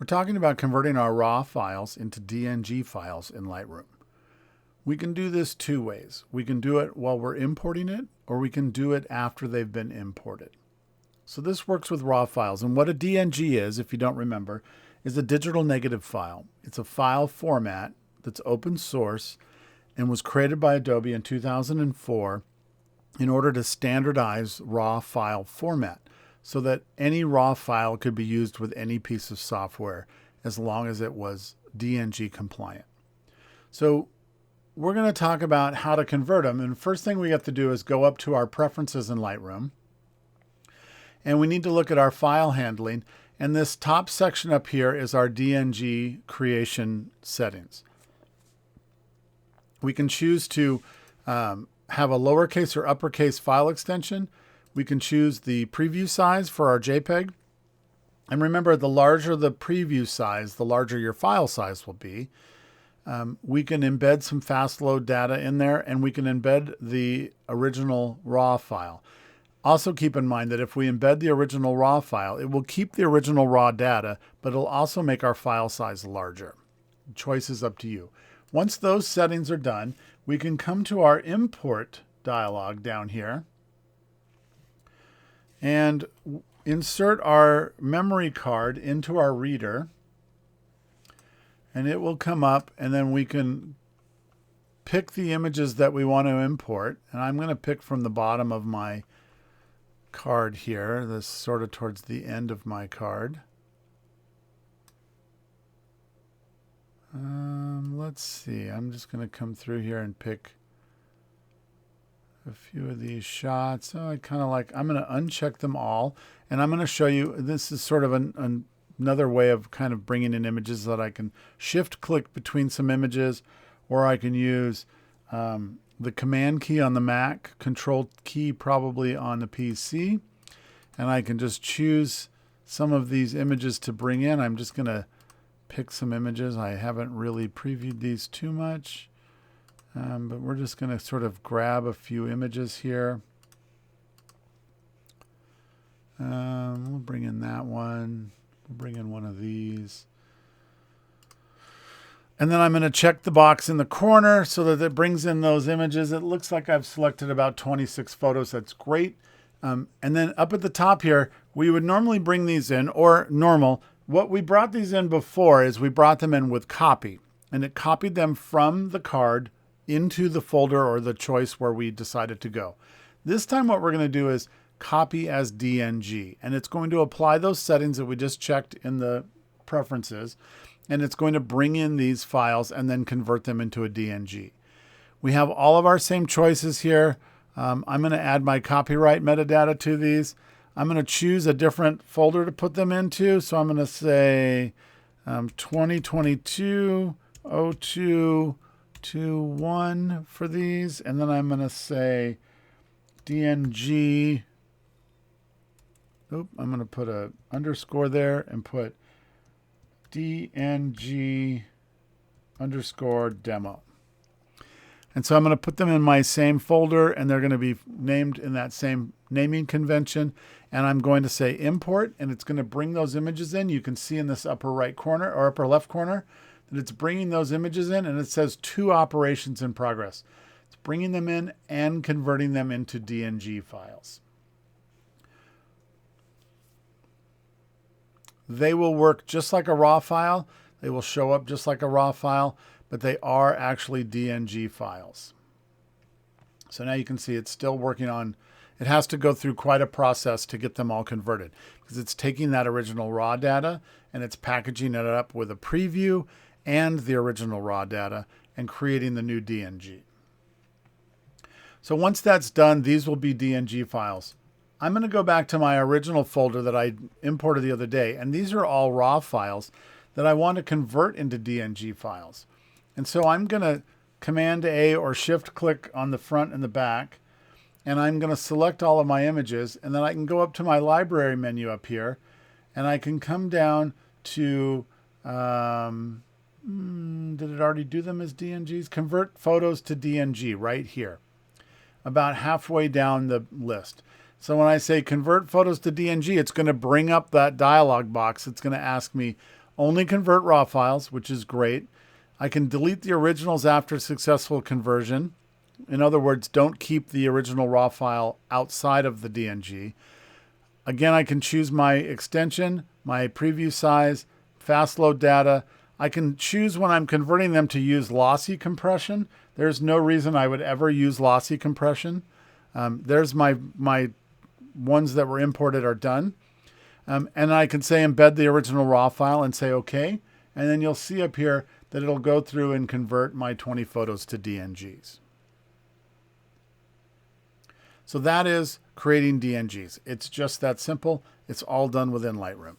We're talking about converting our raw files into DNG files in Lightroom. We can do this two ways. We can do it while we're importing it, or we can do it after they've been imported. So this works with raw files. And what a DNG is, if you don't remember, is a digital negative file. It's a file format that's open source and was created by Adobe in 2004 in order to standardize raw file format so that any raw file could be used with any piece of software as long as it was DNG compliant. So we're going to talk about how to convert them. And the first thing we have to do is go up to our preferences in Lightroom. And we need to look at our file handling. And this top section up here is our DNG creation settings. We can choose to have a lowercase or uppercase file extension. We can choose the preview size for our JPEG. And remember, the larger the preview size, the larger your file size will be. We can embed some fast load data in there, and we can embed the original raw file. Also keep in mind that if we embed the original raw file, it will keep the original raw data, but it'll also make our file size larger. The choice is up to you. Once those settings are done, we can come to our import dialog down here and insert our memory card into our reader. And it will come up, and then we can pick the images that we want to import. And I'm going to pick from the bottom of my card here, this sort of towards the end of my card. Let's see, I'm just going to come through here and pick a few of these shots. Oh, I'm going to uncheck them all, and I'm going to show you, this is sort of another way of kind of bringing in images that I can shift click between some images, or I can use the command key on the Mac, control key probably on the PC, and I can just choose some of these images to bring in. I'm just going to pick some images. I haven't really previewed these too much, but we're just going to sort of grab a few images here. We'll bring in that one. We'll bring in one of these. And then I'm going to check the box in the corner so that it brings in those images. It looks like I've selected about 26 photos. That's great. And then up at the top here, we would normally bring these in, or normal. What we brought these in before is we brought them in with copy, and it copied them from the card into the folder or the choice where we decided to go. This time what we're going to do is copy as DNG, and it's going to apply those settings that we just checked in the preferences, and it's going to bring in these files and then convert them into a DNG. We have all of our same choices here. I'm going to add my copyright metadata to these. I'm going to choose a different folder to put them into. So I'm going to say 2022-02-21 for these. And then I'm going to say DNG. I'm going to put a underscore there and put DNG underscore demo. And so I'm going to put them in my same folder, and they're going to be named in that same naming convention. And I'm going to say import, and it's going to bring those images in. You can see in this upper right corner or upper left corner that it's bringing those images in, and it says 2 operations in progress. It's bringing them in and converting them into DNG files. They will work just like a raw file. They will show up just like a raw file, but they are actually DNG files. So now you can see it's still working on, it has to go through quite a process to get them all converted, because it's taking that original raw data and it's packaging it up with a preview and the original raw data and creating the new DNG. So once that's done, these will be DNG files. I'm going to go back to my original folder that I imported the other day, and these are all raw files that I want to convert into DNG files. And so I'm going to Command A or Shift click on the front and the back, and I'm going to select all of my images, and then I can go up to my library menu up here, and I can come down to, did it already do them as DNGs? Convert photos to DNG right here, about halfway down the list. So when I say convert photos to DNG, it's going to bring up that dialog box. It's going to ask me, only convert raw files, which is great. I can delete the originals after successful conversion. In other words, don't keep the original raw file outside of the DNG. Again, I can choose my extension, my preview size, fast load data. I can choose when I'm converting them to use lossy compression. There's no reason I would ever use lossy compression. There's my ones that were imported are done. And I can say embed the original raw file and say OK. And then you'll see up here that it'll go through and convert my 20 photos to DNGs. So that is creating DNGs. It's just that simple. It's all done within Lightroom.